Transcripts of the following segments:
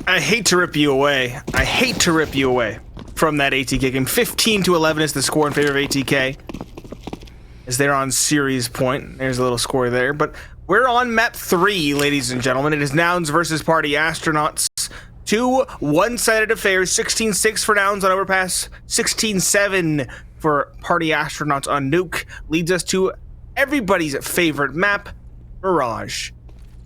I hate to rip you away. I hate to rip you away from that ATK game. 15-11 is the score in favor of ATK, as they're on series point. There's a little score there, but we're on map 3, ladies and gentlemen. It is Nouns versus Party Astronauts. Two one-sided affairs. 16-6 for Nouns on Overpass, 16-7 for Party Astronauts on Nuke. Leads us to everybody's favorite map, Mirage.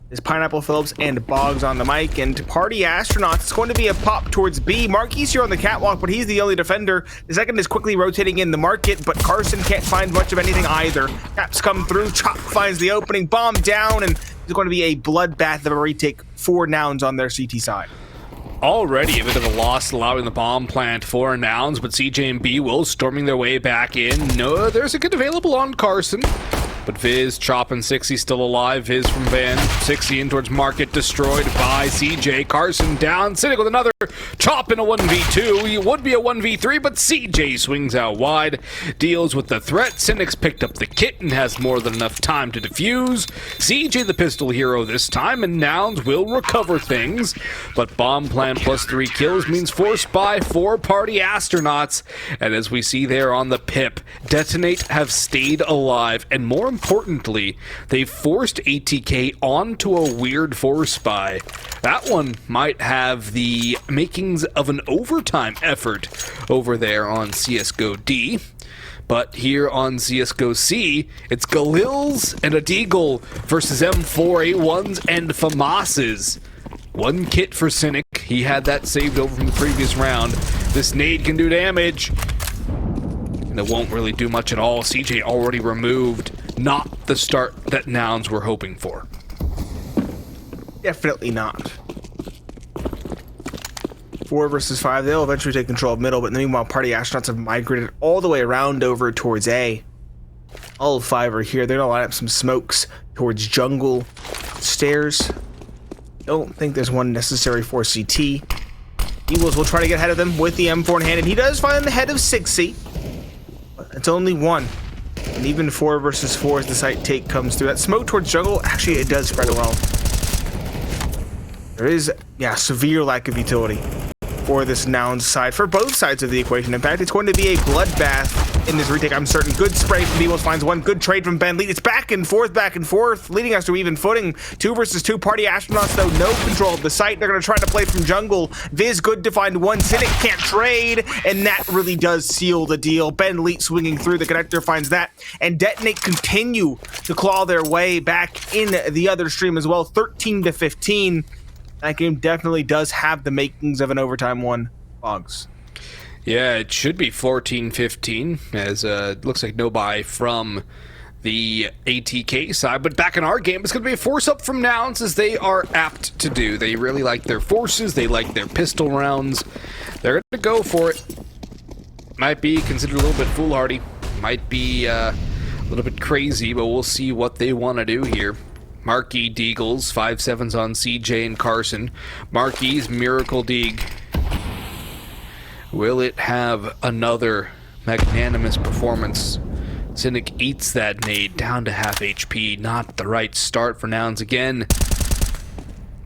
There's Pineapple Phillips and Boggs on the mic, and Party Astronauts. It's going to be a pop towards B. Marquis here on the catwalk, but he's the only defender. The second is quickly rotating in the market, but Carson can't find much of anything either. Caps come through, Chop finds the opening, bomb down, and it's going to be a bloodbath of a retake for Nouns on their CT side. Already a bit of a loss, allowing the bomb plant for Nouns, but CJ and B will storming their way back in. No, there's a kit available on Carson, but Viz, Chop, and Sixy still alive. Viz from Van, Sixy in towards Market, destroyed by CJ. Carson down, Cynic with another Chop in a 1v2. He would be a 1v3, but CJ swings out wide, deals with the threat. Cynic's picked up the kit and has more than enough time to defuse. CJ the pistol hero this time, and Nouns will recover things, but bomb plant plus 3 kills means force buy for Party Astronauts. And as we see there on the pip, Detonate have stayed alive, and more importantly, they forced ATK onto a weird force buy. That one might have the makings of an overtime effort over there on CSGO D. But here on CSGO C, it's Galils and a Deagle versus M4 A1s and FAMASes. One kit for Cynic. He had that saved over from the previous round. This nade can do damage, and it won't really do much at all. CJ already removed. Not the start that Nouns were hoping for. Definitely not. 4 versus 5. They'll eventually take control of middle, but in the meanwhile, Party Astronauts have migrated all the way around over towards A. All 5 are here. They're gonna line up some smokes towards jungle stairs. Don't think there's one necessary for CT. Eagles will try to get ahead of them with the M4 in hand, and he does find the head of Sixy. It's only one. And even 4 versus 4 as the site take comes through. That smoke towards jungle, actually it does spread well. There is, severe lack of utility for this Nouns side, for both sides of the equation. In fact, it's going to be a bloodbath in this retake, I'm certain. Good spray from Beebles, finds one. Good trade from Ben. It's back and forth, leading us to even footing. 2 versus 2. Party Astronauts, though, no control of the site. They're going to try to play from jungle. Viz, good to find one. Cynic can't trade, and that really does seal the deal. Ben Leet swinging through. The connector finds that, and Detonate continue to claw their way back in the other stream as well. 13-15. That game definitely does have the makings of an overtime one. Boggs. Yeah, it should be 14-15, as it looks like no buy from the ATK side. But back in our game, it's going to be a force up from Nouns, as they are apt to do. They really like their forces. They like their pistol rounds. They're going to go for it. Might be considered a little bit foolhardy. Might be a little bit crazy, but we'll see what they want to do here. Marquis Deagles, 5-7s on CJ and Carson. Marquis' Miracle Deag. Will it have another magnanimous performance? Cynic eats that nade down to half HP. Not the right start for Nouns again.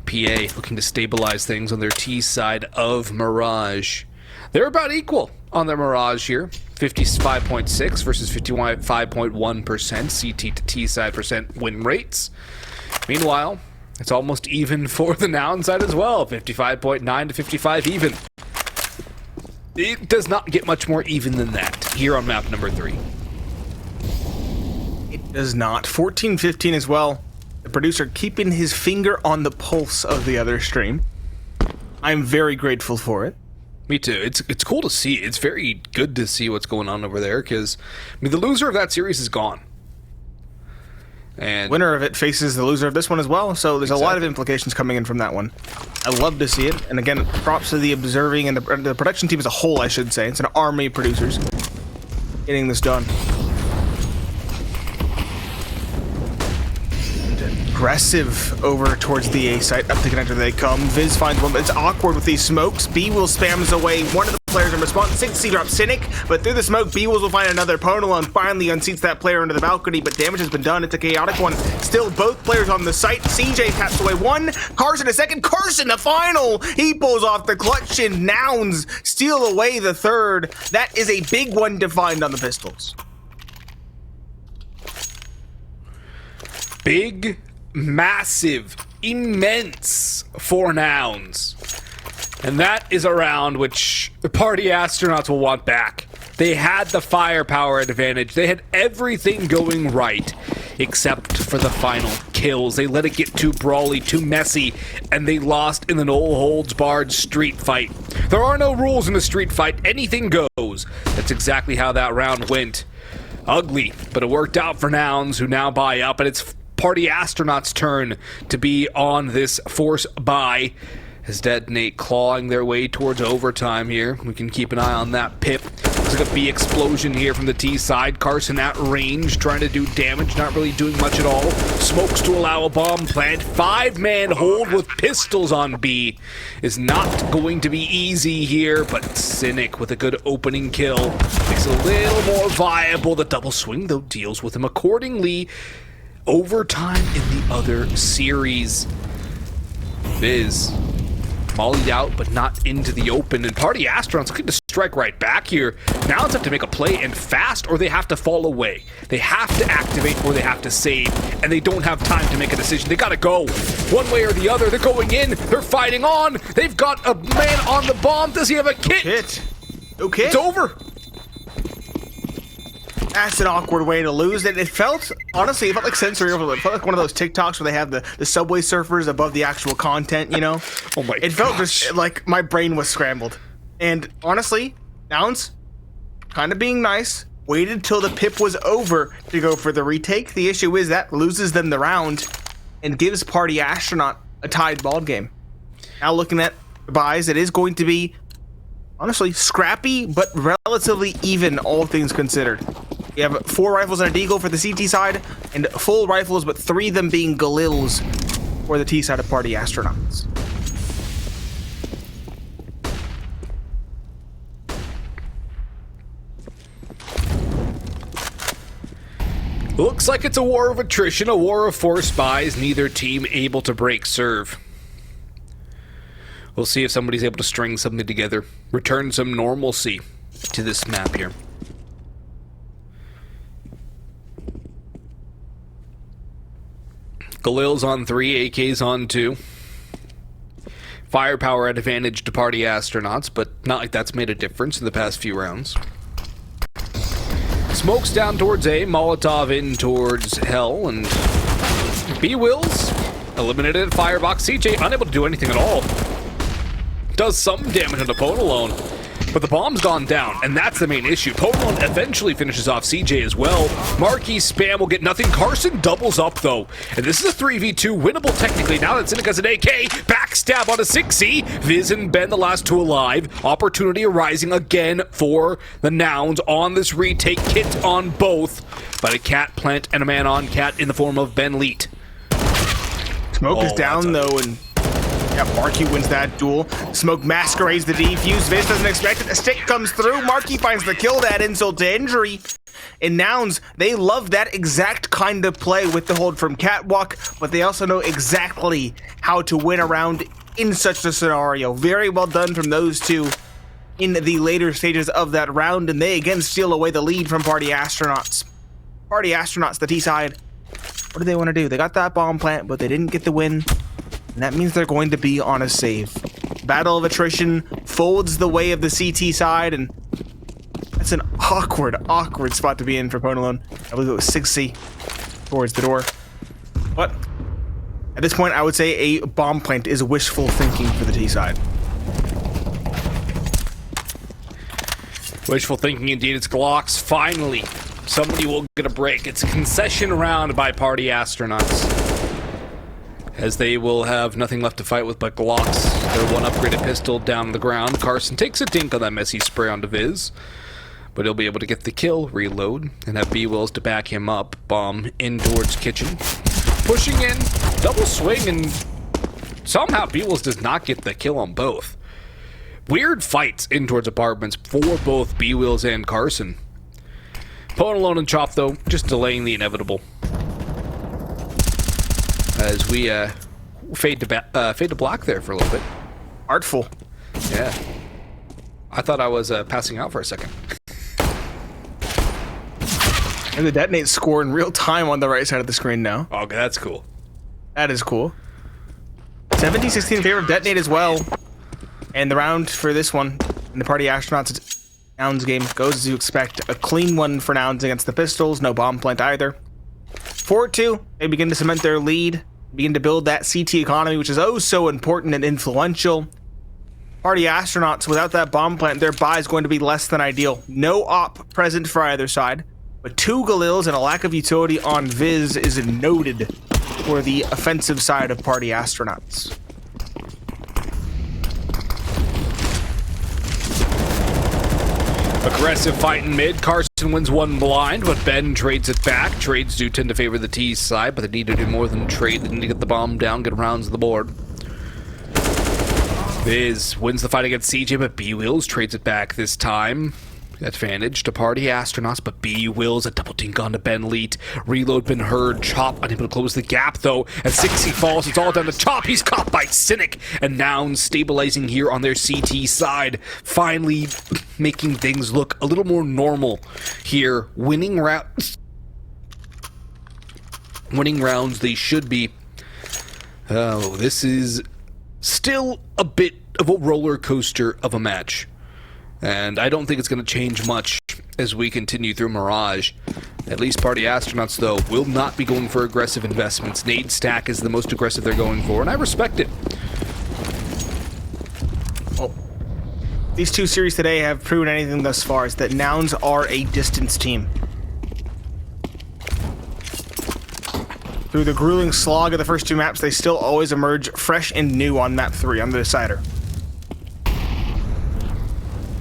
PA looking to stabilize things on their T side of Mirage. They're about equal on their Mirage here. 55.6 versus 55.1% CT to T side percent win rates. Meanwhile, it's almost even for the Noun side as well. 55.9 to 55 even. It does not get much more even than that here on map number 3. It does not. 14-15 as well. The producer keeping his finger on the pulse of the other stream. I'm very grateful for it. Me too. It's cool to see. It's very good to see what's going on over there, because the loser of that series is gone. And winner of it faces the loser of this one as well, so there's a lot of implications coming in from that one. I love to see it, and again, props to the observing and the production team as a whole, I should say. It's an army of producers getting this done. Aggressive over towards the A site. Up the connector they come. Viz finds one, but it's awkward with these smokes. B will spams away one of the players in response. 6C drops Cynic, but through the smoke, B-Wolves will find another Ponolo and finally unseats that player into the balcony, but damage has been done. It's a chaotic one. Still both players on the site. CJ taps away one, Carson a second, Carson the final! He pulls off the clutch and Nouns steal away the third. That is a big one to find on the pistols. Big, massive, immense for Nouns. And that is a round which the party astronauts will want back. They had the firepower advantage. They had everything going right, except for the final kills. They let it get too brawly, too messy, and they lost in the no-holds-barred street fight. There are no rules in a street fight. Anything goes. That's exactly how that round went. Ugly, but it worked out for Nouns, who now buy up, and it's party astronauts' turn to be on this force buy. As Detonate clawing their way towards overtime here. We can keep an eye on that pip. Looks like a B explosion here from the T side. Carson at range, trying to do damage, not really doing much at all. Smokes to allow a bomb plant. 5-man hold with pistols on B is not going to be easy here, but Cynic with a good opening kill makes it a little more viable. The double swing, though, deals with him accordingly. Overtime in the other series. Viz mollied out, but not into the open, and party astronauts looking to strike right back here. Now it's have to make a play, and fast, or they have to fall away. They have to activate, or they have to save, and they don't have time to make a decision. They gotta go one way or the other. They're going in, they're fighting on. They've got a man on the bomb. Does he have a kit? No kit. It's over. That's an awkward way to lose it. It felt, honestly, it felt like sensory overload. It felt like one of those TikToks where they have the subway surfers above the actual content, you know? Oh my It felt gosh. just like my brain was scrambled. And honestly, Nouns, kind of being nice, waited till the pip was over to go for the retake. The issue is that loses them the round and gives Party Astronaut a tied ball game. Now looking at the buys, it is going to be, honestly, scrappy, but relatively even, all things considered. You have 4 rifles and a deagle for the CT side, and full rifles, but 3 of them being Galils for the T side of Party Astronauts. Looks like it's a war of attrition, a war of force buys, neither team able to break serve. We'll see if somebody's able to string something together, return some normalcy to this map here. Galil's on 3, AK's on 2. Firepower at advantage to party astronauts, but not like that's made a difference in the past few rounds. Smokes down towards A, Molotov in towards Hell, and B Wills eliminated at Firebox. CJ unable to do anything at all. Does some damage on the Pone alone, but the bomb's gone down, and that's the main issue. Pone eventually finishes off CJ as well. Marquee spam will get nothing. Carson doubles up, though, and this is a 3v2, winnable technically. Now that Cynic has an AK, backstab on a 6C. Viz and Ben, the last 2 alive. Opportunity arising again for the Nouns on this retake. Kit on both, but a cat plant and a man on cat in the form of Ben Leet. Smoke is down, though, and yeah, Marquee wins that duel. Smoke masquerades the defuse. Viz doesn't expect it. A stick comes through. Marquee finds the kill, to add insult to injury. And Nouns, they love that exact kind of play with the hold from Catwalk, but they also know exactly how to win around in such a scenario. Very well done from those two in the later stages of that round, and they again steal away the lead from Party Astronauts. Party Astronauts, the T side. What do they want to do? They got that bomb plant, but they didn't get the win. And that means they're going to be on a save. Battle of attrition folds the way of the CT side, and that's an awkward spot to be in for Ponalone. I believe it was 6C towards the door. But at this point, I would say a bomb plant is wishful thinking for the T side. Wishful thinking indeed. It's Glocks. Finally, somebody will get a break. It's a concession round by Party Astronauts, as they will have nothing left to fight with but Glocks. Their one upgraded pistol down on the ground. Carson takes a dink on that messy spray onto Viz, but he'll be able to get the kill, reload, and have B-Wills to back him up. Bomb in towards kitchen. Pushing in, double swing, and somehow B-Wills does not get the kill on both. weird fights in towards apartments for both B-Wheels and Carson. Pulling alone and Chop, though, just delaying the inevitable. As we fade to black there for a little bit. Artful. Yeah. I thought I was passing out for a second. And the detonate score in real time on the right side of the screen now. Oh, that's cool. That is cool. 17-16 in favor of detonate as well. And the round for this one in the Party Astronauts Nouns game goes as you expect. A clean one for Nouns against the Pistols. No bomb plant either. 4-2. They begin to cement their lead. Begin to build that CT economy, which is oh so important and influential. Party Astronauts, without that bomb plant, their buy is going to be less than ideal. No op present for either side. But 2 Galils and a lack of utility on Viz is noted for the offensive side of Party Astronauts. Aggressive fight in mid. Carson wins one blind, but Ben trades it back. Trades do tend to favor the T side, but they need to do more than trade. They need to get the bomb down, get rounds on the board. Viz wins the fight against CJ, but B-Wheels trades it back this time. Advantage to Party Astronauts, but B-Wills a double dink onto Ben Leet. Reload been heard. Chop unable to close the gap though. As 60 falls, it's all down to Chop. He's caught by Cynic. And Nouns stabilizing here on their CT side. Finally making things look a little more normal here. Winning rounds they should be. Oh, this is still a bit of a roller coaster of a match. And I don't think it's going to change much as we continue through Mirage. At least Party Astronauts, though, will not be going for aggressive investments. Nade stack is the most aggressive they're going for, and I respect it. Well, these 2 series today have proven anything thus far, is that Nouns are a distance team. Through the grueling slog of the first 2 maps, they still always emerge fresh and new on map 3, on the decider.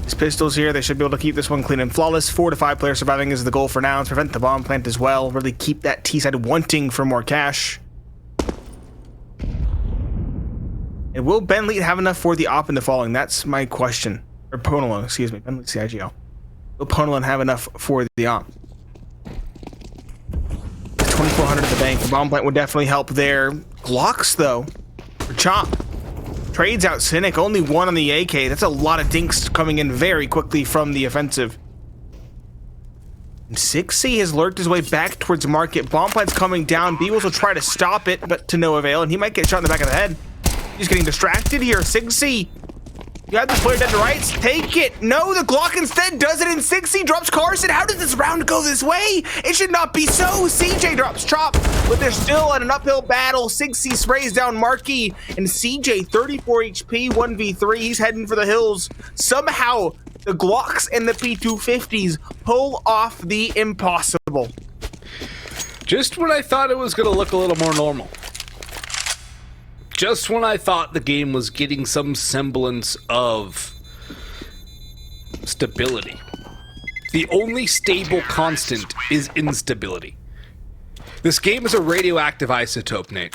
These Pistols here, they should be able to keep this one clean and flawless. 4 to 5 players surviving is the goal for Nouns. Prevent the bomb plant as well. Really keep that T side wanting for more cash. And will Ben Leet have enough for the op in the falling? That's my question. Or Ponalone, excuse me. Ben Leet CIGO. Will Ponalone have enough for the op? 2,400 at the bank. The bomb plant would definitely help there. Glocks, though, for Chop. Trades out Cynic, only 1 on the AK. That's a lot of dinks coming in very quickly from the offensive. And 6C has lurked his way back towards market. Bomb plant's coming down. B-Wills will try to stop it, but to no avail, and he might get shot in the back of the head. He's getting distracted here. 6C. You have this player dead to rights. Take it. No, the Glock instead does it, and 6C drops Carson. How does this round go this way? It should not be so. CJ drops Chop, but they're still at an uphill battle. 6C sprays down Markey, and CJ, 34 HP, 1v3. He's heading for the hills. Somehow, the Glocks and the P250s pull off the impossible. Just when I thought it was going to look a little more normal. Just when I thought the game was getting some semblance of stability. The only stable constant is instability. This game is a radioactive isotope, Nate.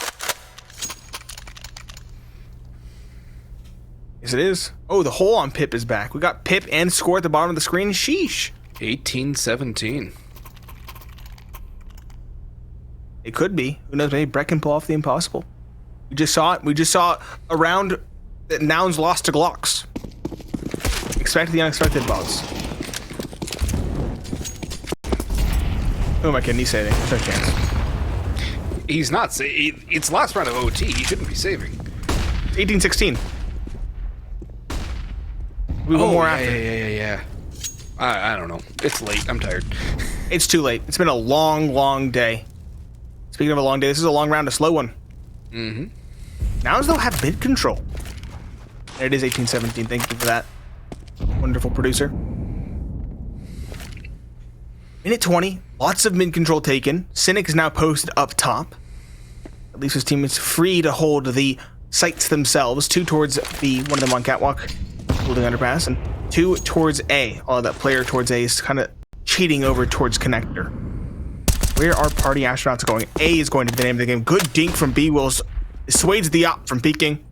Yes, it is. Oh, the hole on Pip is back. We got Pip and score at the bottom of the screen. Sheesh. 18-17. It could be. Who knows? Maybe Brett can pull off the impossible. We just saw it. We just saw a round that Nouns lost to Glocks. Expect the unexpected, boss. Who am I kidding? He's saving. There's no chance. He's not saving. It's last round of OT. He shouldn't be saving. 18-16. We want more after. Yeah. I don't know. It's late. I'm tired. It's too late. It's been a long, long day. Speaking of a long day, this is a long round, a slow one. Mm-hmm. Nouns, though, have mid control. There it is, 18-17. Thank you for that. Wonderful producer. Minute 20. Lots of mid control taken. Cynic is now posted up top. At least his team is free to hold the sites themselves. 2 towards B, one of them on catwalk, holding underpass, and 2 towards A. All of that player towards A is kind of cheating over towards connector. Where are Party Astronauts going? A is going to be the name of the game. Good dink from B-Wills. Dissuades the op from peeking.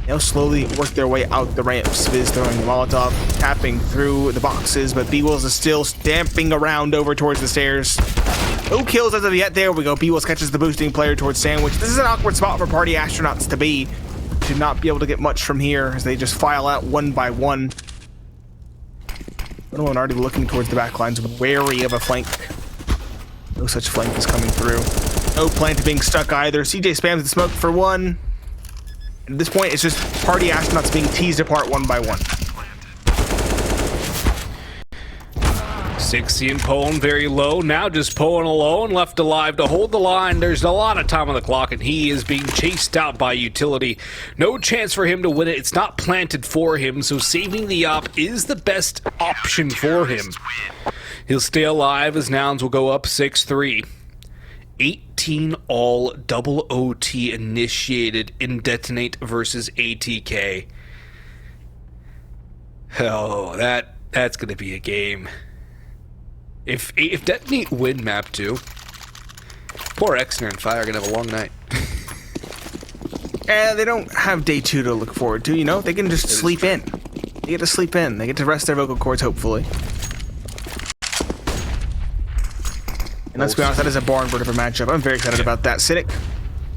They'll slowly work their way out the ramps. Viz throwing the Molotov, tapping through the boxes, but B-Wills is still stamping around over towards the stairs. No kills as of yet. There we go. B-Wills catches the boosting player towards Sandwich. This is an awkward spot for Party Astronauts to be. Should not be able to get much from here as they just file out one by one. One already looking towards the back lines, wary of a flank. No such flank is coming through. No plant being stuck either. CJ spams the smoke for one. At this point, it's just Party Astronauts being teased apart one by one. 60 and Poen very low. Now just Poen alone, left alive to hold the line. There's a lot of time on the clock, and he is being chased out by utility. No chance for him to win it. It's not planted for him, so saving the op is the best option for him. He'll stay alive as Nouns will go up 6-3. 18 all double OT initiated in Detonate versus ATK. Oh, that's gonna be a game. If Detonate win map 2, poor Exner and Fire are gonna have a long night. They don't have day 2 to look forward to, you know? They can just sleep in. They get to sleep in. They get to rest their vocal cords, hopefully. And let's be honest, that is a barn bird of a matchup. I'm very excited about that. Cynic,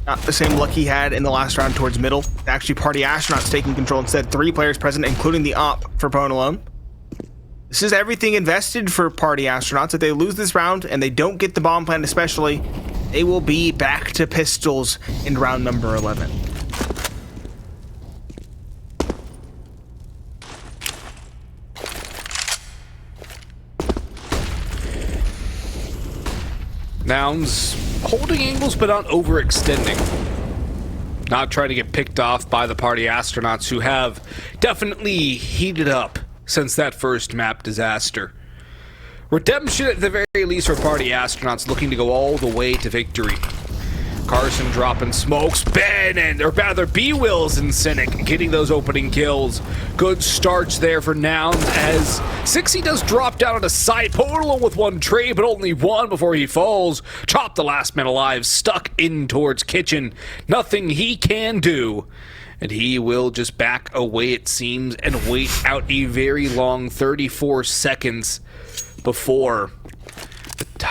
not the same luck he had in the last round towards middle. Actually, Party Astronauts taking control instead. 3 players present, including the op for Poen alone. This is everything invested for Party Astronauts. If they lose this round and they don't get the bomb plant especially, they will be back to pistols in round number 11. Nouns holding angles but not overextending. Not trying to get picked off by the Party Astronauts, who have definitely heated up since that first map disaster. Redemption at the very least for Party Astronauts, looking to go all the way to victory. Carson dropping smokes, or rather B-Wills and Cynic getting those opening kills. Good starts there for Nouns as 60 does drop down on a side portal with one trade, but only one before he falls. Chopped the last man alive, stuck in towards Kitchen. Nothing he can do. And he will just back away, it seems, and wait out a very long 34 seconds before.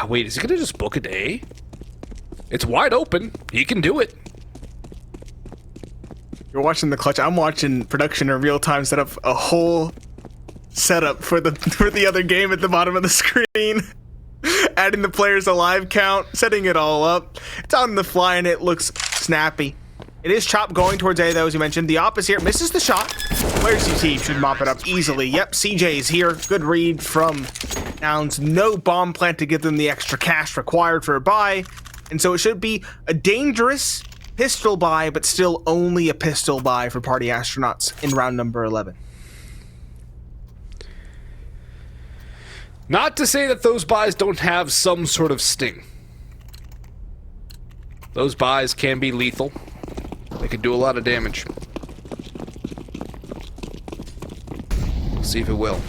Wait, is he gonna just book it to A? It's wide open. He can do it. You're watching the clutch. I'm watching production in real time set up a whole setup for the other game at the bottom of the screen. Adding the players alive count, setting it all up. It's on the fly and it looks snappy. It is Chop going towards A though, as you mentioned. The op is here, misses the shot. Where's CT? Should mop it up easily. Yep, CJ is here. Good read from Nouns. No bomb plant to give them the extra cash required for a buy. And so it should be a dangerous pistol buy, but still only a pistol buy for Party Astronauts in round number 11. Not to say that those buys don't have some sort of sting. Those buys can be lethal. They can do a lot of damage. We'll see if it will.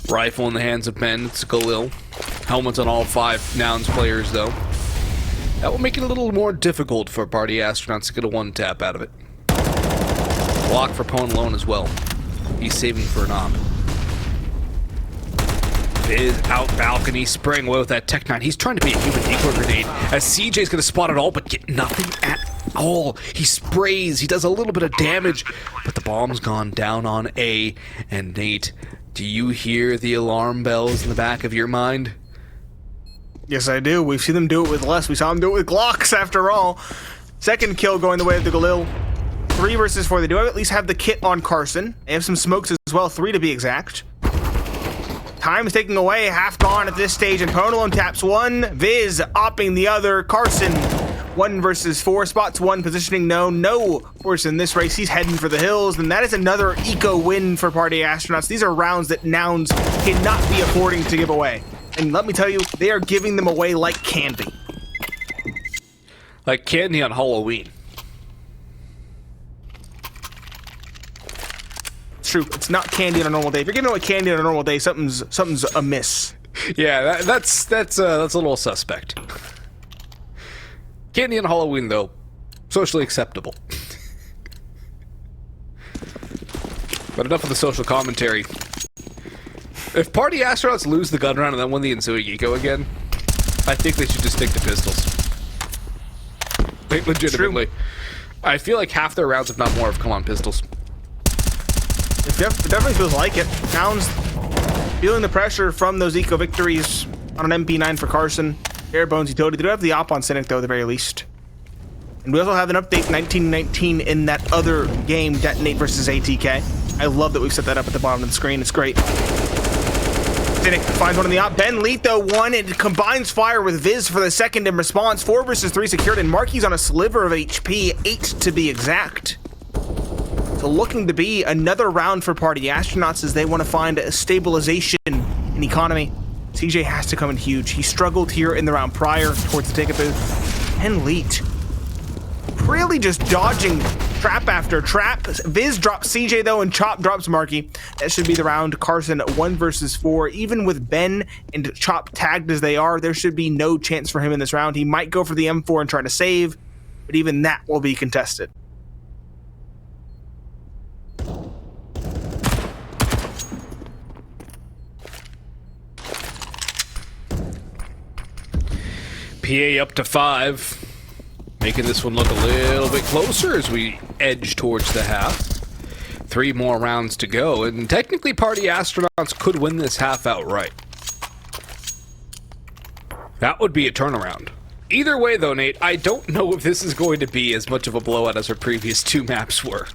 Rifle in the hands of Ben. It's Galil. Helmets on all 5 Nouns players, though. That will make it a little more difficult for Party Astronauts to get a one-tap out of it. Block for Poen alone as well. He's saving for an op. Is out balcony, spraying away with that Tech 9. He's trying to be a human eco grenade as CJ's going to spot it all, but get nothing at all. He sprays, he does a little bit of damage, but the bomb's gone down on A. And Nate, do you hear the alarm bells in the back of your mind? Yes, I do. We've seen them do it with less. We saw them do it with Glocks, after all. Second kill going the way of the Galil. 3 versus 4. They do at least have the kit on Carson. They have some smokes as well, 3 to be exact. Time is taking away, half gone at this stage, and Poen alone taps one. Viz opping the other. Carson, 1 versus 4. Spots 1, positioning no force in this race. He's heading for the hills, and that is another eco win for Party Astronauts. These are rounds that Nouns cannot be affording to give away. And let me tell you, they are giving them away like candy. Like candy on Halloween. It's true. It's not candy on a normal day. If you're giving away candy on a normal day, something's amiss. Yeah, that's a little suspect. Candy on Halloween, though, Socially acceptable. But enough of the social commentary. If Party Astronauts lose the gun round and then win the ensuing eco again, I think they should just stick to pistols. Like, legitimately. I feel like half their rounds, if not more, have come on pistols. It definitely feels like it. Nouns feeling the pressure from those eco victories on an MP9 for Carson. Bare bones utility. They do have the op on Cynic, though, at the very least. And we also have an update 1919 in that other game, Detonate versus ATK. I love that we've set that up at the bottom of the screen. It's great. Cynic finds one in the op. Ben Letho one. It combines fire with Viz for the second in response. 4 versus 3 secured, and Marky's on a sliver of HP. 8 to be exact. So looking to be another round for Party Astronauts as they want to find a stabilization in economy. CJ has to come in huge. He struggled here in the round prior towards the ticket booth. And Leet really just dodging trap after trap. Viz drops CJ though, and Chop drops Marky. That should be the round. Carson 1 versus 4. Even with Ben and Chop tagged as they are, there should be no chance for him in this round. He might go for the M4 and try to save, but even that will be contested. PA up to 5. Making this one look a little bit closer as we edge towards the half. 3 more rounds to go, and technically Party Astronauts could win this half outright. That would be a turnaround. Either way though, Nate, I don't know if this is going to be as much of a blowout as our previous 2 maps were.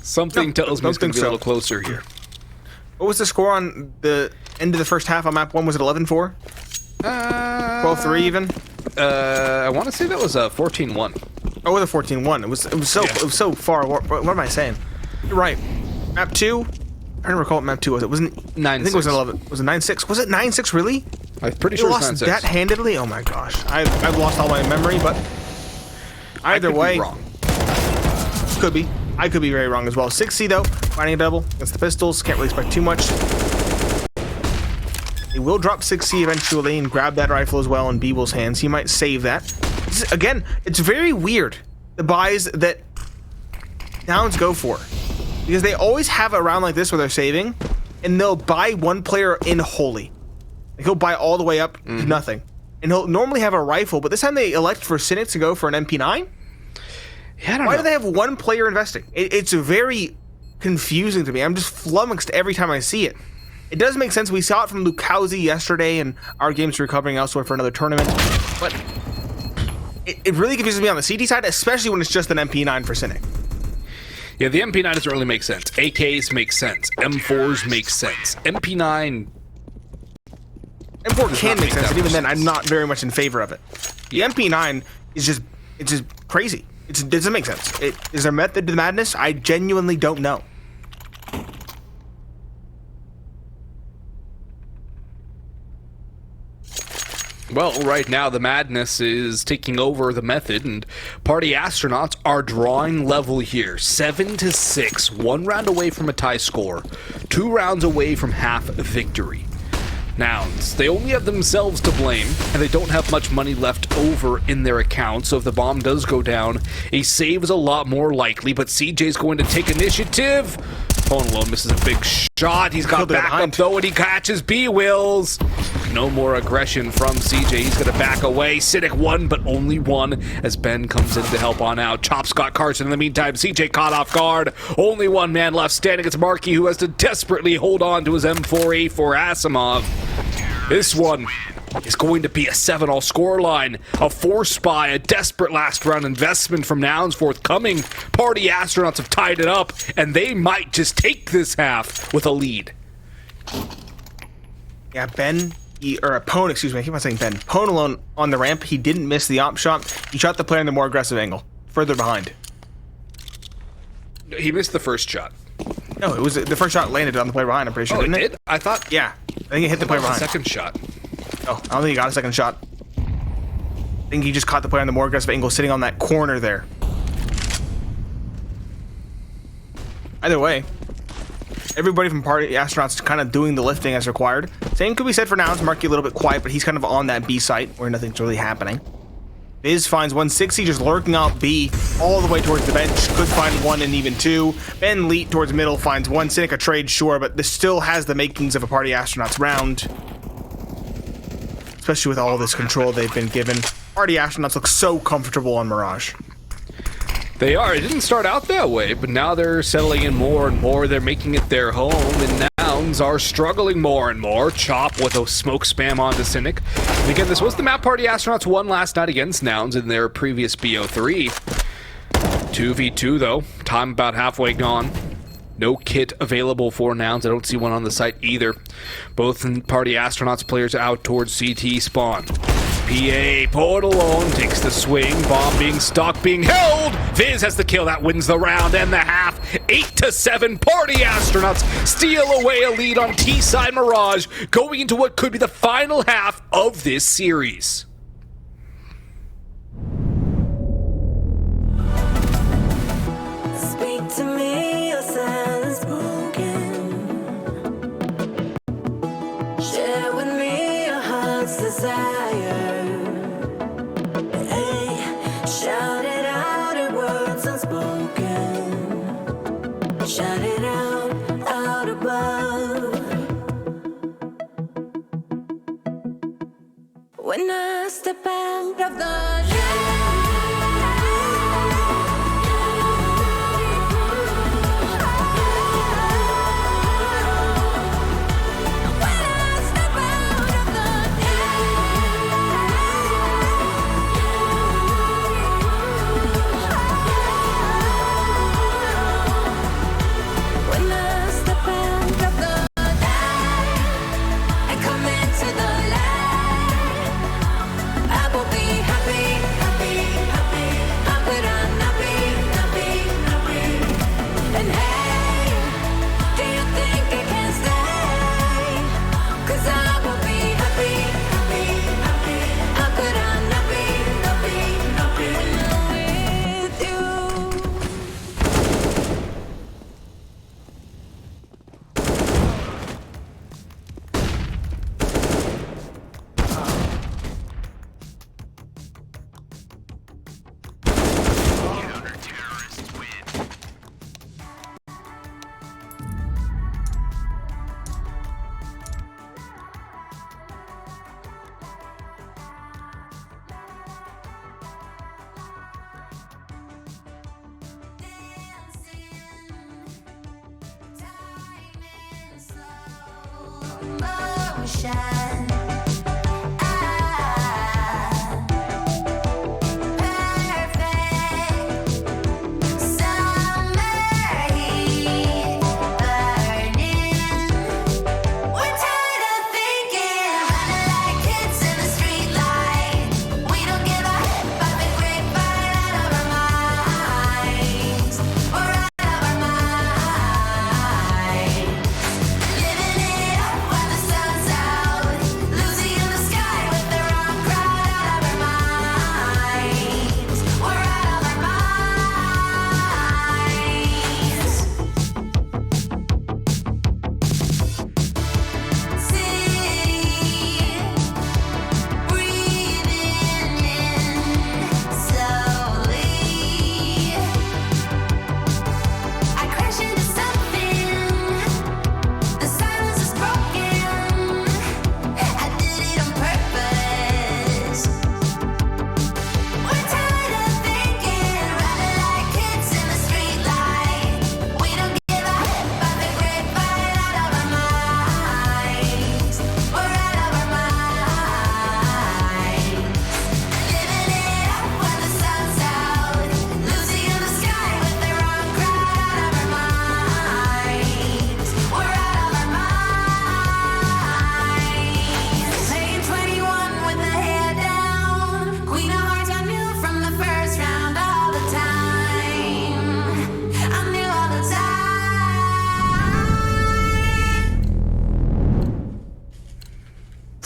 Something tells me it's going to be a little closer here. What was the score on the end of the first half on map 1? Was it 11-4? 12-3 even? I want to say that was a 14-1. Oh, it was a 14-1. It was so far. What am I saying? You're right. Map 2. I don't recall what map 2 was. It wasn't 9-6. I think it was 11. Was it 9-6? Was it 9-6 really? I'm pretty sure lost it's 9-6. that handedly. Oh my gosh. I've lost all my memory, but either way, wrong. Could be. I could be very wrong as well. 6C though, finding a double against the pistols. Can't really expect too much. He will drop 6C eventually and grab that rifle as well in Beeble's hands. He might save that. Again, it's very weird, the buys that Nouns go for. Because they always have a round like this where they're saving, and they'll buy one player in wholly. Like he'll buy all the way up to nothing. And he'll normally have a rifle, but this time they elect for Cynic to go for an MP9? Yeah, I don't know. Why do they have one player investing? It's very confusing to me. I'm just flummoxed every time I see it. It does make sense. We saw it from Lukowski yesterday, and our game's recovering elsewhere for another tournament. But it really confuses me on the CT side, especially when it's just an MP9 for Cynic. Yeah, the MP9 doesn't really make sense. AKs make sense. M4s make sense. MP9... M4 can make sense, and even then, I'm not very much in favor of it. The MP9 is just crazy. It doesn't make sense. Is there method to the madness? I genuinely don't know. Well, right now the madness is taking over the method, and Party Astronauts are drawing level here. 7-6, 1 round away from a tie score, 2 rounds away from half victory. Nouns, they only have themselves to blame, and they don't have much money left over in their account, so if the bomb does go down, a save is a lot more likely, but CJ's going to take initiative. Phone alone misses a big shot. He's got backup though, and he catches B-Wills. No more aggression from CJ. He's going to back away. Cynic 1, but only 1 as Ben comes in to help on out. Chop's got Carson in the meantime. CJ caught off guard. Only 1 man left standing. It's Marky, who has to desperately hold on to his M4A for Asimov. This one is going to be a 7-all scoreline. A force buy, a desperate last round investment from Nouns forthcoming. Party Astronauts have tied it up, and they might just take this half with a lead. Yeah, Pone, excuse me, I keep on saying Ben. Pone alone on the ramp, he didn't miss the op shot. He shot the player in the more aggressive angle, further behind. He missed the first shot. No, it was the first shot landed on the player behind, I'm pretty sure, didn't it? Did? I thought... Yeah, I think it hit the player behind. Second shot. Oh, I don't think he got a second shot. I think he just caught the player in the more aggressive angle sitting on that corner there. Either way, everybody from Party Astronauts kind of doing the lifting as required. Same could be said for Nouns. Marky a little bit quiet, but he's kind of on that B site where nothing's really happening. Viz finds 160 just lurking out B all the way towards the bench. Could find one and even two. Ben Leet towards middle finds one. Cynic a trade, sure, but this still has the makings of a Party Astronauts round. Especially with all this control they've been given. Party Astronauts look so comfortable on Mirage. They are. It didn't start out that way, but now they're settling in more and more. They're making it their home, and Nouns are struggling more and more. Chop with a smoke spam onto Cynic. And again, this was the map Party Astronauts won last night against Nouns in their previous BO3. 2v2 though. Time about halfway gone. No kit available for Nouns. I don't see one on the site either. Both Party Astronauts players out towards CT spawn. PA, pulled alone, takes the swing, bomb being stuck, being held. Viz has the kill that wins the round and the half. 8-7, Party Astronauts steal away a lead on T-side Mirage, going into what could be the final half of this series. Speak to me, your silence broken. Share with me your heart's desire. Shout it out in words unspoken. Shout it out above. When I step out of the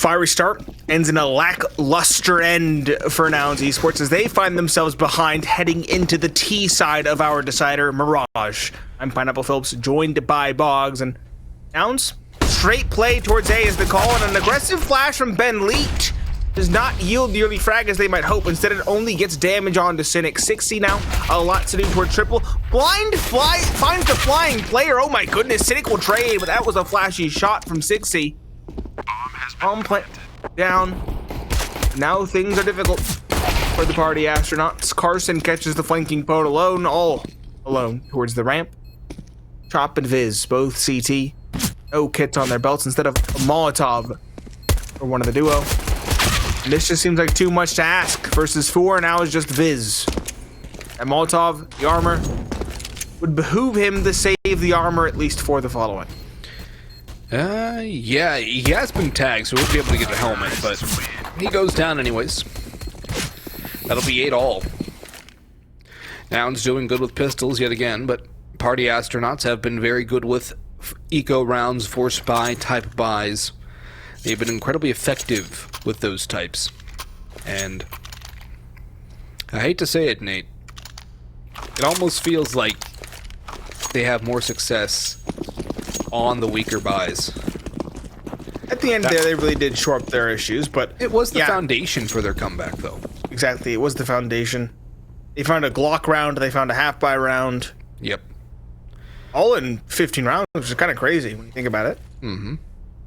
Fiery start ends in a lackluster end for Nouns Esports as they find themselves behind heading into the T side of our decider, Mirage. I'm Pineapple Phillips, joined by Boggs, and Nouns, straight play towards A is the call, and an aggressive flash from Ben Leet does not yield the early frag as they might hope. Instead, it only gets damage onto Cynic. 60 now, a lot sitting toward triple. Blind fly finds the flying player. Oh my goodness, Cynic will trade, but that was a flashy shot from 60. Bomb plant down. Now things are difficult for the party astronauts. Carson catches the flanking boat alone, all alone towards the ramp. Chop and Viz, both CT. No kits on their belts instead of a Molotov for one of the duo. And this just seems like too much to ask. Versus 4, now is just Viz. And Molotov, the armor, would behoove him to save the armor at least for the following. Yeah, he has been tagged, so we'll be able to get a helmet, but he goes down anyways. That'll be 8 all. Nouns doing good with pistols yet again, but party astronauts have been very good with eco rounds, force buy type buys. They've been incredibly effective with those types. And I hate to say it, Nate, it almost feels like they have more success on the weaker buys. At the end there, they really did shore up their issues, but it was the foundation for their comeback, though. Exactly, it was the foundation. They found a Glock round, they found a half-buy round. Yep. All in 15 rounds, which is kind of crazy when you think about it. Mm-hmm.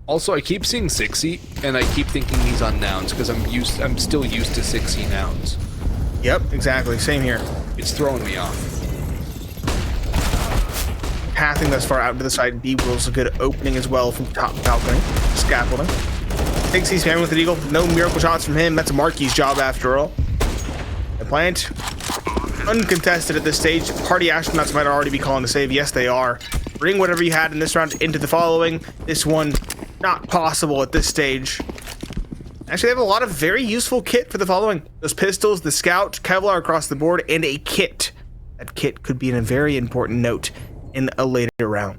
Also, I keep seeing 60, and I keep thinking he's on Nouns, because I'm still used to 60 Nouns. Yep, exactly, same here. It's throwing me off. Pathing thus far out to the side, B wills a good opening as well from top balcony. Scaffolding. 60 spamming with the Eagle. No miracle shots from him. That's Marky's job after all. The plant. Uncontested at this stage. Party astronauts might already be calling the save. Yes, they are. Bring whatever you had in this round into the following. This one, not possible at this stage. Actually, they have a lot of very useful kit for the following. Those pistols, the scout, Kevlar across the board, and a kit. That kit could be in a very important note in a later round.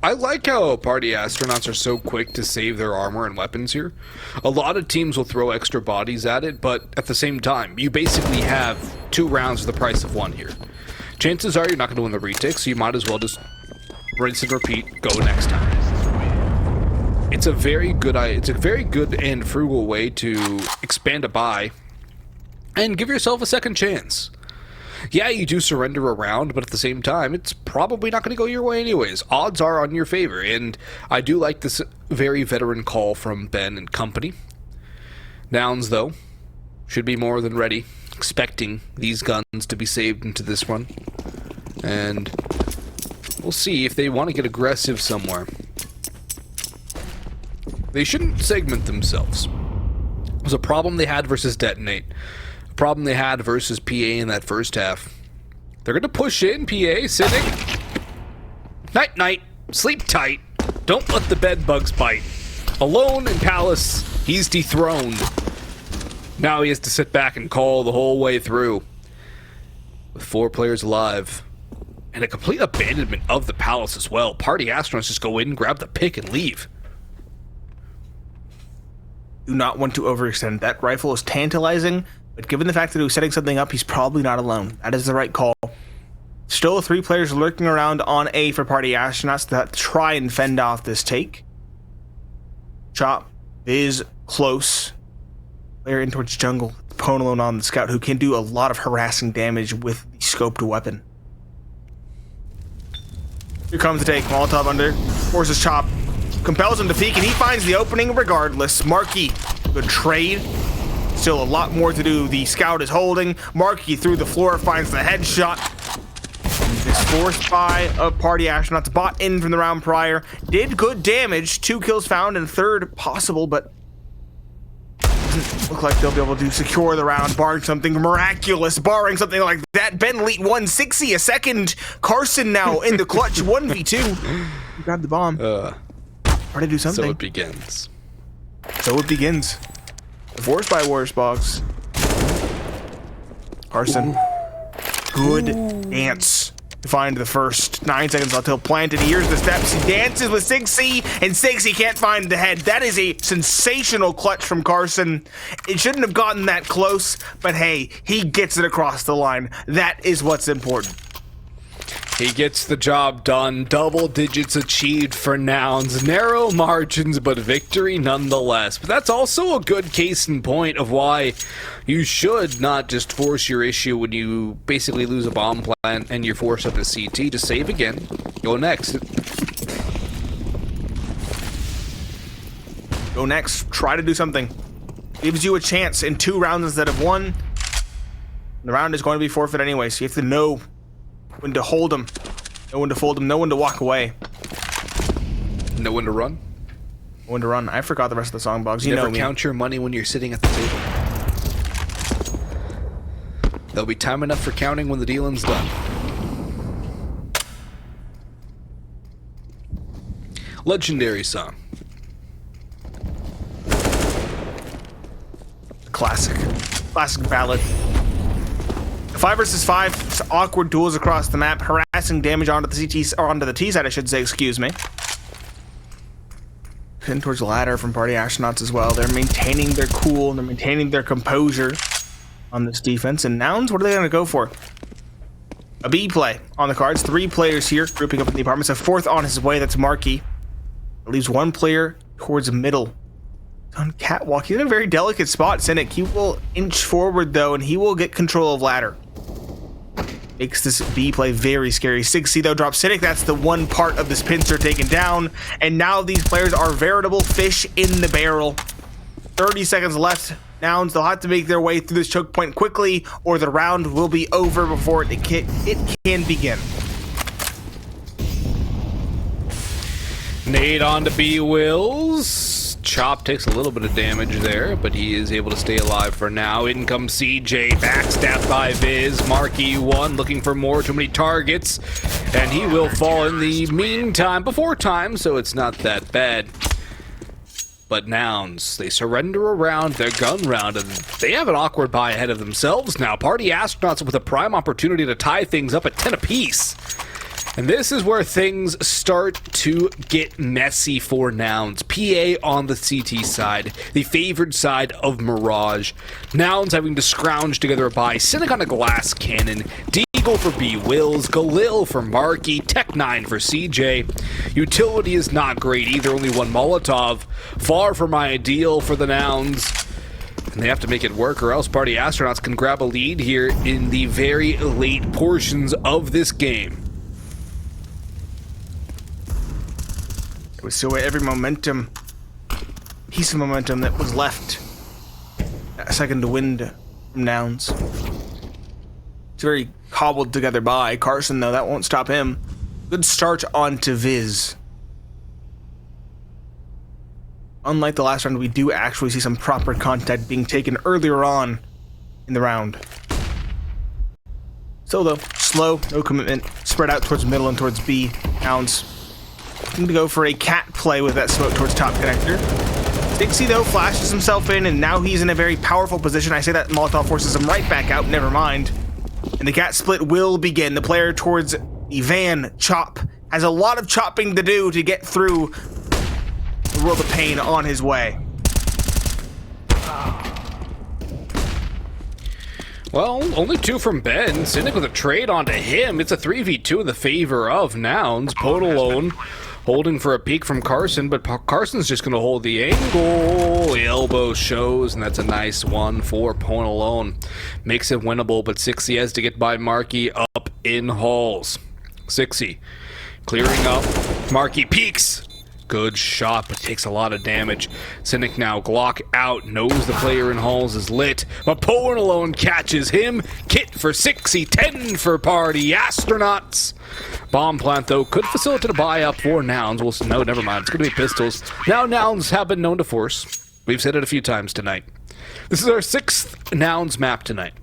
I like how party astronauts are so quick to save their armor and weapons here. A lot of teams will throw extra bodies at it, but at the same time, you basically have 2 rounds for the price of 1 here. Chances are you're not going to win the retake, so you might as well just rinse and repeat, go next time. It's a very good and frugal way to expand a buy and give yourself a second chance. Yeah, you do surrender a round, but at the same time, it's probably not going to go your way anyways. Odds are on your favor, and I do like this very veteran call from Ben and company. Nouns, though, should be more than ready, expecting these guns to be saved into this one. And we'll see if they want to get aggressive somewhere. They shouldn't segment themselves. It was a problem they had versus Detonate. Problem they had versus PA in that first half. They're gonna push in, PA, Cynic. Night night, sleep tight. Don't let the bed bugs bite. Alone in Palace, he's dethroned. Now he has to sit back and call the whole way through. With 4 players alive. And a complete abandonment of the Palace as well. Party astronauts just go in, grab the pick, and leave. Do not want to overextend. That rifle is tantalizing. But given the fact that he was setting something up, he's probably not alone. That is the right call. Still 3 players lurking around on A for party astronauts to try and fend off this take. Chop is close. Player in towards jungle. Pwn alone on the scout, who can do a lot of harassing damage with the scoped weapon. Here comes the take. Molotov under. Forces Chop. Compels him to peek, and he finds the opening regardless. Marky, good trade. Still a lot more to do. The scout is holding. Marky through the floor finds the headshot. This forced by a party astronauts bought in from the round prior. Did good damage. 2 kills found and 3rd possible, but doesn't look like they'll be able to secure the round, barring something miraculous, barring something like that. Ben Leet 160 a second. Carson now in the clutch 1v2. Grab the bomb. Try to do something. So it begins. So it begins. Forced by Warriors Box. Carson. Good dance to find the first. 9 seconds until planted. Here's the steps. He dances with 6C, and 6C can't find the head. That is a sensational clutch from Carson. It shouldn't have gotten that close, but hey, he gets it across the line. That is what's important. He gets the job done. Double digits achieved for Nouns. Narrow margins, but victory nonetheless. But that's also a good case in point of why you should not just force your issue when you basically lose a bomb plant and you're forced up to CT. Just save again. Go next. Go next. Try to do something. Gives you a chance in 2 rounds instead of 1. The round is going to be forfeit anyway, so you have to know when to hold them, know when to fold them, know when to walk away. Know when to run? When to run. I forgot the rest of the song, Boggs. You Never know me. count your money when you're sitting at the table. There'll be time enough for counting when the dealing's done. Legendary song. Classic ballad. 5 versus 5, awkward duels across the map, harassing damage onto the CT, or onto the T side, I should say. Excuse me. Heading towards the ladder from Party Astronauts as well. They're maintaining their cool, they're maintaining their composure on this defense. And Nouns, what are they going to go for? A B play on the cards. 3 players here, grouping up in the apartments. A 4th on his way. That's Marky. It leaves 1 player towards the middle. On catwalk, he's in a very delicate spot. Cynic, he will inch forward though, and he will get control of ladder. Makes this B play very scary. 6C though drops Cynic. That's the one part of this pincer taken down, and now these players are veritable fish in the barrel. 30 seconds left. Nouns, they'll have to make their way through this choke point quickly, or the round will be over before it can begin. Nade on to B Wills. Chop takes a little bit of damage there, but he is able to stay alive for now. In comes CJ, backstabbed by Viz. Marky 1 looking for more, too many targets, and he will fall in the meantime before time, so it's not that bad. But Nouns, they surrender around their gun round, and they have an awkward buy ahead of themselves now. Party Astronauts with a prime opportunity to tie things up at 10 apiece. And this is where things start to get messy for Nouns. PA on the CT side, the favored side of Mirage. Nouns having to scrounge together a buy. Cynic on a glass cannon. Deagle for B Wills. Galil for Marky. Tech9 for CJ. Utility is not great either, only 1 Molotov. Far from ideal for the Nouns. And they have to make it work, or else Party Astronauts can grab a lead here in the very late portions of this game. It was So every momentum, piece of momentum that was left, a second wind from Nouns. It's a very cobbled together by Carson, though. That won't stop him. Good start onto Viz. Unlike the last round, we do actually see some proper contact being taken earlier on in the round. Still though, slow, no commitment, spread out towards middle and towards B. Nouns looking to go for a cat play with that smoke towards top connector. Dixie though flashes himself in, and now he's in a very powerful position. I say that Molotov forces him right back out, never mind. And the cat split will begin. The player towards the van, Chop, has a lot of chopping to do to get through the world of pain on his way. Well, only 2 from Ben. Cynic with a trade onto him. It's a 3v2 in the favor of Nouns. Pone alone, holding for a peek from Carson, but Carson's just going to hold the angle. The elbow shows, and that's a nice one for Pone alone. Makes it winnable, but 6C has to get by Marky up in halls. 6C clearing up. Marky peeks. Good shot, but takes a lot of damage. Cynic now Glock out, knows the player in halls is lit, but Pone alone catches him. Kit for 6C, 10 for Party Astronauts. Bomb plant, though, could facilitate a buy up for Nouns. Well, no, never mind. It's going to be pistols. Now, Nouns have been known to force. We've said it a few times tonight. This is our 6th Nouns map tonight.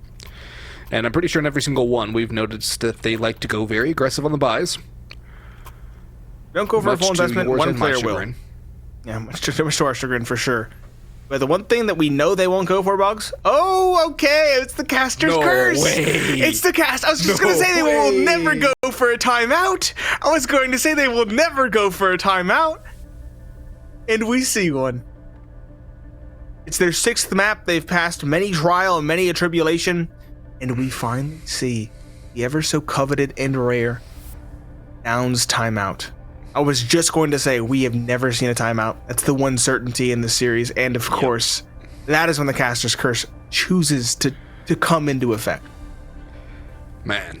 And I'm pretty sure in every single one, we've noticed that they like to go very aggressive on the buys. Don't go for a full investment, one player will. chagrin. Yeah, much to our chagrin for sure. But the one thing that we know they won't go for, Boggs? Oh, okay, it's the caster's curse. Way. It's the cast. I was just going to say they will never go for a timeout. I was going to say they will never go for a timeout. And we see one. It's their 6th map. They've passed many trial and many a tribulation. And we finally see the ever so coveted and rare Nouns timeout. I was just going to say we have never seen a timeout. That's the one certainty in the series, and of course, that is when the caster's curse chooses to come into effect. Man,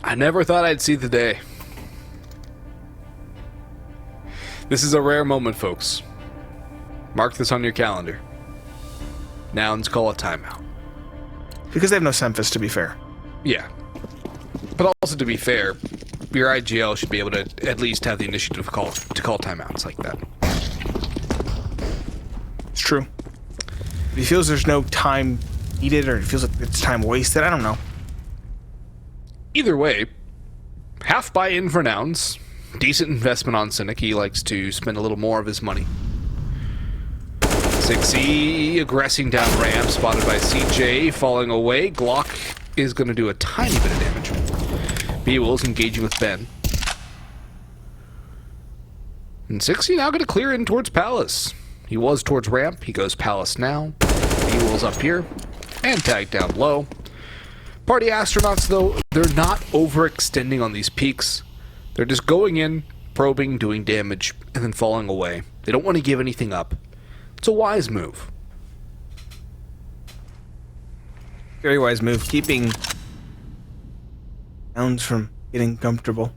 I never thought I'd see the day. This is a rare moment, folks. Mark this on your calendar. Nouns call a timeout. Because they have no Semphis, to be fair. Yeah. But also, to be fair, your IGL should be able to at least have the initiative to call timeouts like that. It's true. If he feels there's no time needed, or it feels like it's time wasted, I don't know. Either way, half buy-in for Nouns. Decent investment on Cynic. He likes to spend a little more of his money. 6E aggressing down ramp, spotted by CJ, falling away. Glock is going to do a tiny bit of damage. B-Will's engaging with Ben. And 6E now going to clear in towards Palace. He was towards ramp. He goes Palace now. B-Will's up here. And tagged down low. Party Astronauts, though, they're not overextending on these peaks. They're just going in, probing, doing damage, and then falling away. They don't want to give anything up. It's a wise move. Very wise move. Keeping Nouns from getting comfortable.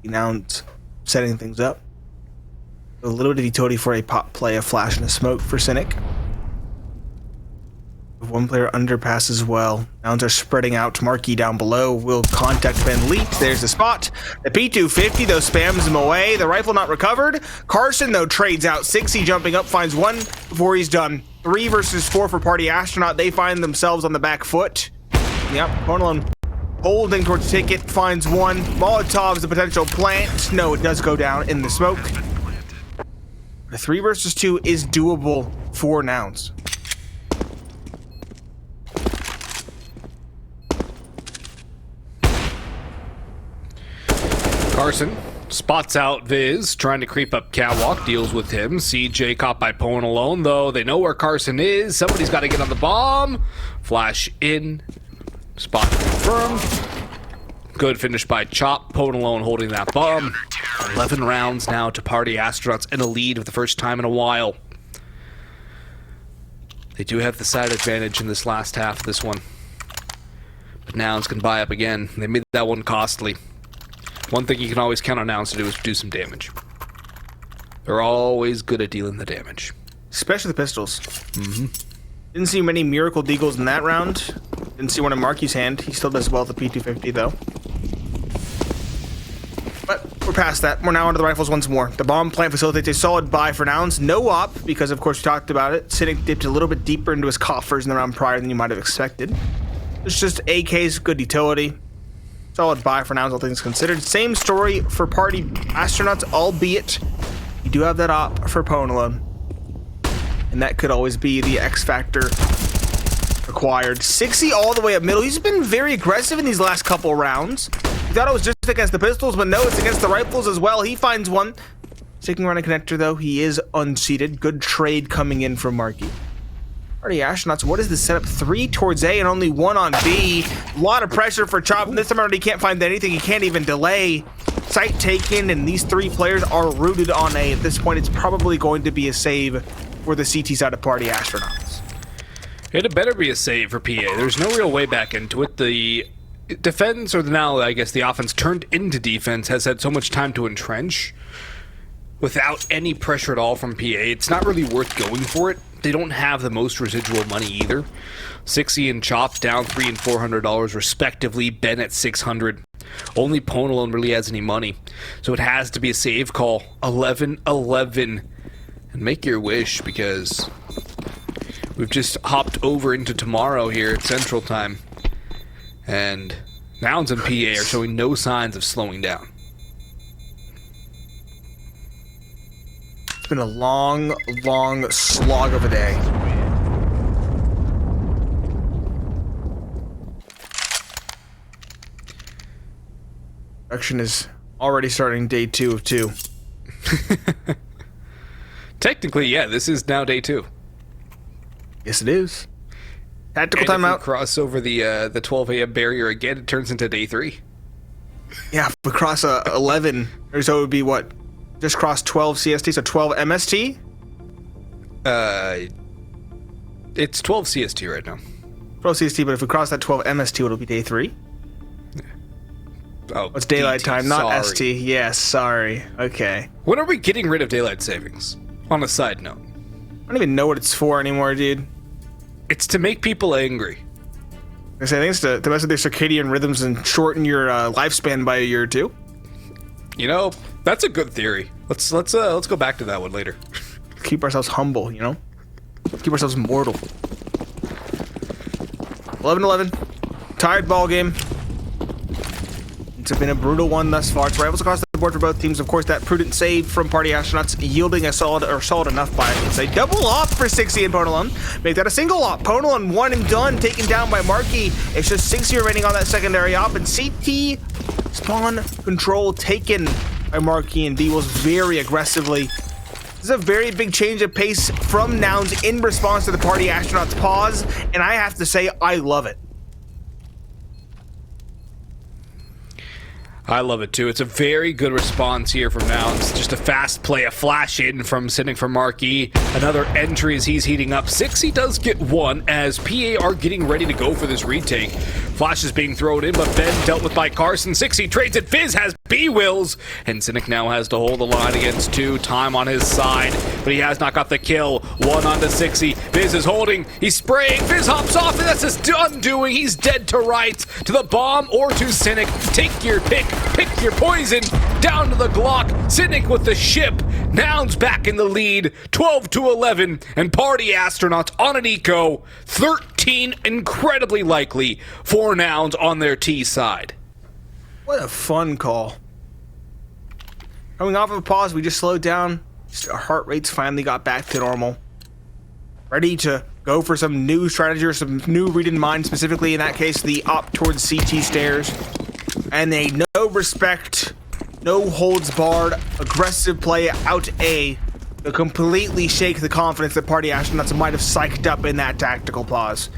Nouns setting things up. A little bit of utility for a pop play, a flash and a smoke for Cynic. One player underpass as well. Nouns are spreading out. Marquee down below will contact Ben Leet. There's the spot. The P250, though, spams him away. The rifle not recovered. Carson, though, trades out. 6E jumping up, finds one before he's done. 3 versus 4 for Party Astronaut. They find themselves on the back foot. Yep, Cornelon holding towards Ticket, finds one. Molotov's the potential plant. No, it does go down in the smoke. The 3 versus 2 is doable for Nouns. Carson spots out Viz, trying to creep up catwalk, deals with him. CJ caught by Pwn alone, though. They know where Carson is. Somebody's got to get on the bomb. Flash in. Spot confirmed. Good finish by Chop. Pwn alone holding that bomb. 11 rounds now to Party Astronauts in a lead for the first time in a while. They do have the side advantage in this last half of this one. But Nouns can buy up again. They made that one costly. One thing you can always count on Nouns to do is do some damage. They're always good at dealing the damage. Especially the pistols. Didn't see many Miracle Deagles in that round. Didn't see one in Marky's hand. He still does well with the P250, though. But we're past that. We're now onto the rifles once more. The bomb plant facilitates a solid buy for Nouns. No op, because of course we talked about it. Cynic dipped a little bit deeper into his coffers in the round prior than you might have expected. It's just AK's good utility. Solid buy for Nouns, all things considered. Same story for Party Astronauts, albeit you do have that op for Ponalone. And that could always be the X factor required. 6E all the way up middle. He's been very aggressive in these last couple rounds. You thought it was just against the pistols, but no, it's against the rifles as well. He finds one. Taking around a connector, though, he is unseated. Good trade coming in from Markey. Party Astronauts, what is the setup? 3 towards A and only 1 on B. A lot of pressure for Chop. This time around, he can't find anything. He can't even delay. Site taken, and these 3 players are rooted on A. At this point, it's probably going to be a save for the CT side of Party Astronauts. It had better be a save for PA. There's no real way back into it. The defense, or now I guess the offense turned into defense, has had so much time to entrench without any pressure at all from PA. It's not really worth going for it. They don't have the most residual money either. 6E and Chop down $300 and $400 respectively. Ben at $600. Only Pwn alone really has any money, so it has to be a save call. 11-11, and make your wish, because we've just hopped over into tomorrow here at Central Time, and Nouns and PA are showing no signs of slowing down. It's been a long, long slog of a day. Production is already starting day 2 of 2. Technically, yeah, this is now day 2. Yes, it is. Tactical And if we timeout. cross over the 12 a.m. barrier again, it turns into day 3. Yeah, if we cross 11, or so it would be what? Just cross 12 CST, so 12 MST? It's 12 CST right now. 12 CST, but if we cross that 12 MST, it'll be day 3? Oh, it's daylight DT, time, not sorry. ST. Yes, sorry. Okay. When are we getting rid of daylight savings? On a side note. I don't even know what it's for anymore, dude. It's to make people angry. I think it's to mess with their circadian rhythms and shorten your lifespan by a year or two. You know, that's a good theory. Let's go back to that one later. Keep ourselves humble, you know? Keep ourselves mortal. 11-11. Tied ball game. It's been a brutal one thus far. It's rivals across the board for both teams. Of course, that prudent save from Party Astronauts yielding a solid enough by, I should say. Double op for Sixy and Ponalon. Make that a single op. Ponalon one and done, taken down by Markey. It's just Sixy remaining on that secondary op, and CT spawn control taken by Markey, and B was very aggressively. This is a very big change of pace from Nouns in response to the Party Astronauts pause, and I have to say, I love it. I love it too. It's a very good response here from Nouns. Just a fast play, a flash in from Cynic for Markey. Another entry as he's heating up. Sixy does get one as PA are getting ready to go for this retake. Flash is being thrown in, but Ben dealt with by Carson. Sixy trades it. Fizz has B-Wills, and Cynic now has to hold the line against 2. Time on his side, but he has not got the kill. 1 onto Sixy. Fizz is holding. He's spraying. Fizz hops off, and that's his undoing. He's dead to rights. To the bomb or to Cynic. Take your pick. Pick your poison. Down to the Glock. Cynic with the ship. Nouns back in the lead. 12-11. And Party Astronauts on an eco. 13 incredibly likely for Nouns on their T side. What a fun call. Coming off of a pause, we just slowed down. Our heart rates finally got back to normal. Ready to go for some new strategy or some new read in mind, specifically in that case, the op towards CT stairs. And a no respect, no holds barred, aggressive play out A to completely shake the confidence that Party Astronauts might have psyched up in that tactical pause.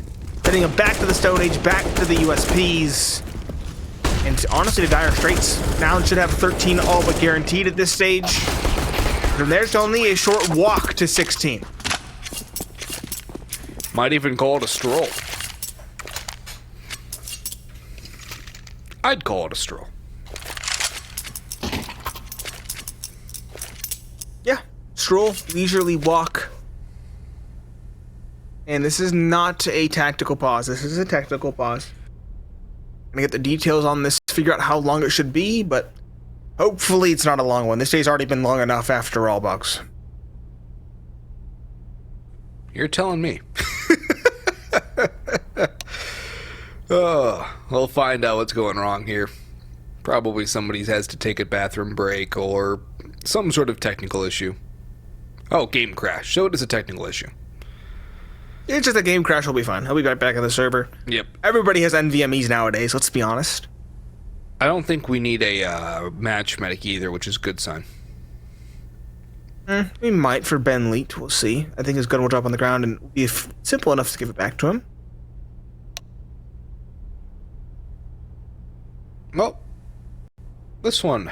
Sending them back to the Stone Age, back to the USPs. And honestly, to dire straits. Nouns should have 13 all but guaranteed at this stage. From there's only a short walk to 16. Might even call it a stroll. I'd call it a stroll. Yeah, stroll, leisurely walk. And this is not a tactical pause. This is a technical pause. I'm gonna get the details on this, figure out how long it should be, but hopefully it's not a long one. This day's already been long enough after all, Bugs. You're telling me. Oh, we'll find out what's going wrong here. Probably somebody has to take a bathroom break or some sort of technical issue. Oh, game crash. So it is a technical issue. It's just a game crash, will be fine. He'll be right back on the server. Yep. Everybody has NVMEs nowadays, let's be honest. I don't think we need a match medic either, which is a good sign. We might for Ben Leet, we'll see. I think his gun will drop on the ground and be simple enough to give it back to him. Well, this one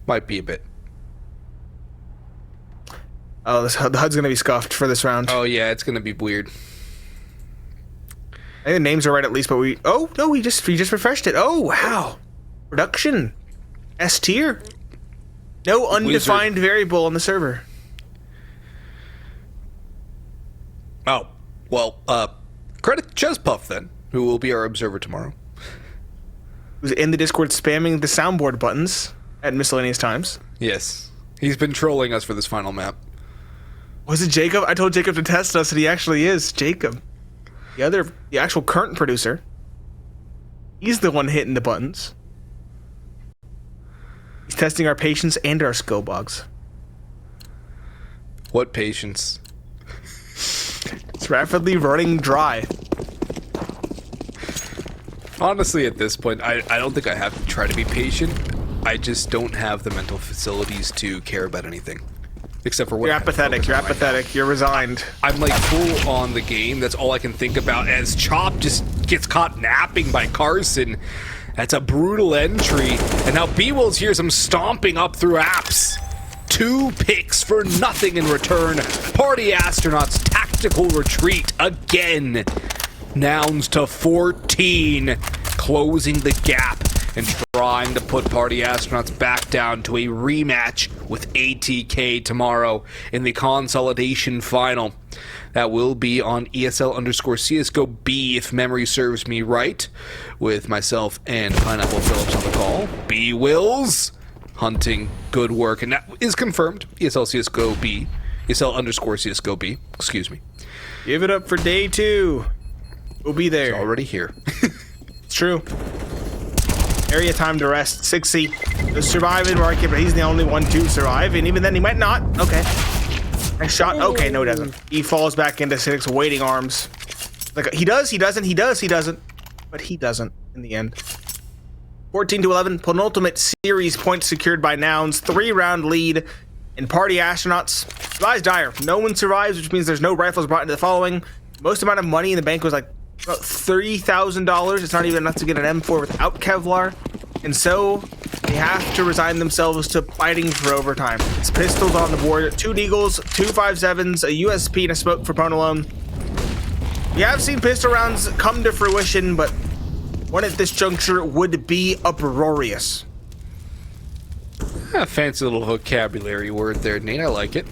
might be a bit. Oh, the HUD's gonna be scuffed for this round. Oh yeah, it's gonna be weird. I think the names are right at least, but we... Oh, no, we just refreshed it. Oh, wow. Production. S tier. No undefined variable on the server. Oh, well, credit to Chespuff then, who will be our observer tomorrow. Who's in the Discord spamming the soundboard buttons at miscellaneous times. Yes. He's been trolling us for this final map. Was it Jacob? I told Jacob to test us, and he actually is. Jacob. The actual current producer. He's the one hitting the buttons. He's testing our patience and our skill bugs. What patience? It's rapidly running dry. Honestly, at this point, I don't think I have to try to be patient. I just don't have the mental facilities to care about anything. Except for what You're apathetic. You're apathetic. You're resigned. I'm like full on the game. That's all I can think about as Chop just gets caught napping by Carson. That's a brutal entry. And now B-Wills hears him stomping up through apps. 2 picks for nothing in return. Party Astronauts tactical retreat again. Nouns to 14, closing the gap and trying to put Party Astronauts back down to a rematch with ATK tomorrow in the consolidation final. That will be on ESL_CSGO B, if memory serves me right, with myself and Pineapple Phillips on the call. B-Wills hunting good work, and that is confirmed. ESL CSGO B, ESL_CSGO B, excuse me. Give it up for day 2. We'll be there. It's already here. It's true. Area time to rest. 6C. The surviving market, but he's the only one to survive, and even then he might not. Okay. Nice shot. Okay, no, he doesn't. He falls back into Cynic's waiting arms. Like he does, he doesn't, he does, he doesn't. But he doesn't in the end. 14-11, penultimate series points secured by Nouns. 3-round lead in Party Astronauts. Survives dire. No one survives, which means there's no rifles brought into the following. Most amount of money in the bank was like about $30,000. It's not even enough to get an M4 without Kevlar. And so they have to resign themselves to fighting for overtime. It's pistols on the board, 2 Deagles, 2 5.7s, a USP, and a smoke for Ponalone. We have seen pistol rounds come to fruition, but one at this juncture would be uproarious. A fancy little vocabulary word there, Nate. I like it.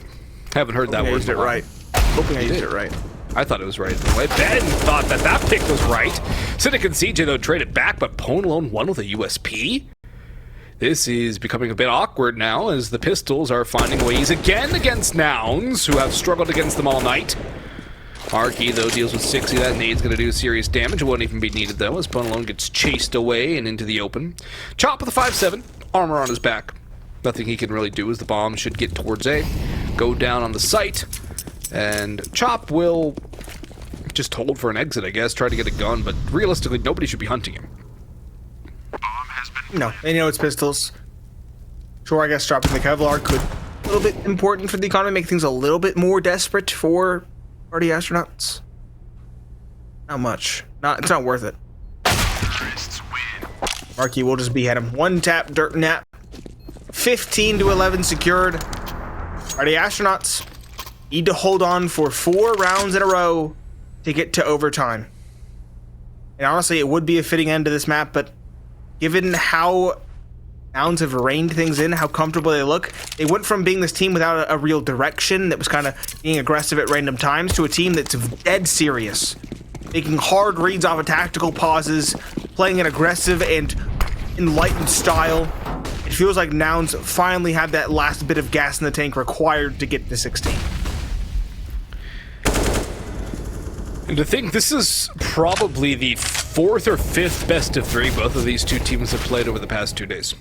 Haven't heard that word. Used it right. Hoping I used it right. I thought it was right. Ben thought that pick was right. Cynic and CJ, though, traded back, but Ponalone won with a USP. This is becoming a bit awkward now, as the pistols are finding ways again against Nouns, who have struggled against them all night. Arky, though, deals with 60. That nade's going to do serious damage. It won't even be needed, though, as Ponalone gets chased away and into the open. Chop with a 5.7, armor on his back. Nothing he can really do, as the bomb should get towards A, go down on the site, and Chop will just hold for an exit, I guess, try to get a gun, but realistically, nobody should be hunting him. No, and you know it's pistols. Sure, I guess dropping the Kevlar could be a little bit important for the economy, make things a little bit more desperate for Party Astronauts. Not much. It's not worth it. Marky will just behead him. 1 tap, dirt nap. 15-11 secured. Party Astronauts need to hold on for 4 rounds in a row to get to overtime. And honestly, it would be a fitting end to this map, but given how Nouns have reined things in, how comfortable they look, they went from being this team without a real direction that was kind of being aggressive at random times to a team that's dead serious, making hard reads off of tactical pauses, playing an aggressive and enlightened style. It feels like Nouns finally had that last bit of gas in the tank required to get to 16. And to think this is probably the 4th or 5th best of 3 both of these two teams have played over the past 2 days.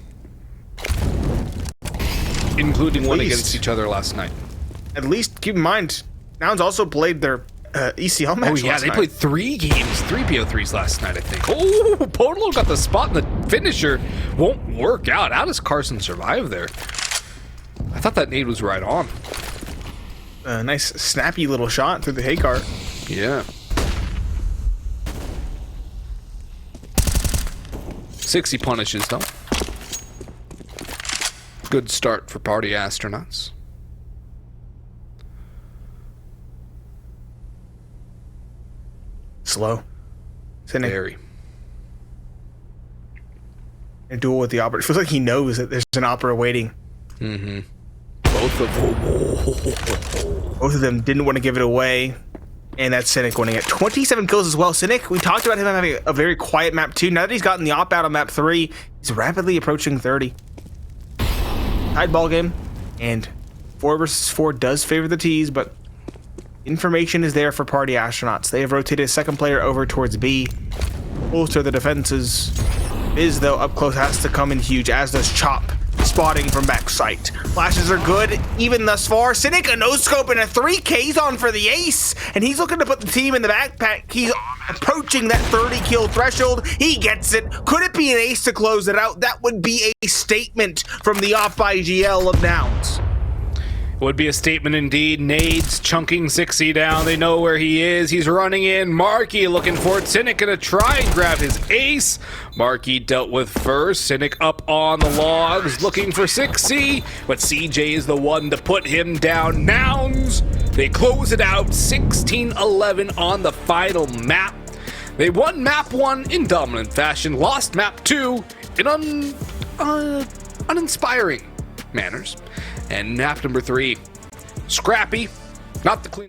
Including one against each other last night. At least keep in mind, Nouns also played their ECL match last night. Oh yeah, they played 3 games, 3 BO3s last night, I think. Oh, Ponalone got the spot, and the finisher won't work out. How does Carson survive there? I thought that nade was right on. A nice snappy little shot through the hay cart. Yeah. 60 punishes, though. Good start for Party Astronauts. Slow. Cynic. Very. A duel with the opera. It feels like he knows that there's an opera waiting. Mm-hmm. Both Would be a statement indeed. Nades chunking 6C down. They know where he is. He's running in. Marky looking for it. Cynic gonna try and grab his ace. Marky dealt with first. Cynic up on the logs looking for 6C, but CJ is the one to put him down. Nouns, they close it out 16-11 on the final map. They won map 1 in dominant fashion, lost map 2 in uninspiring manners. And map number 3, scrappy, not the clean.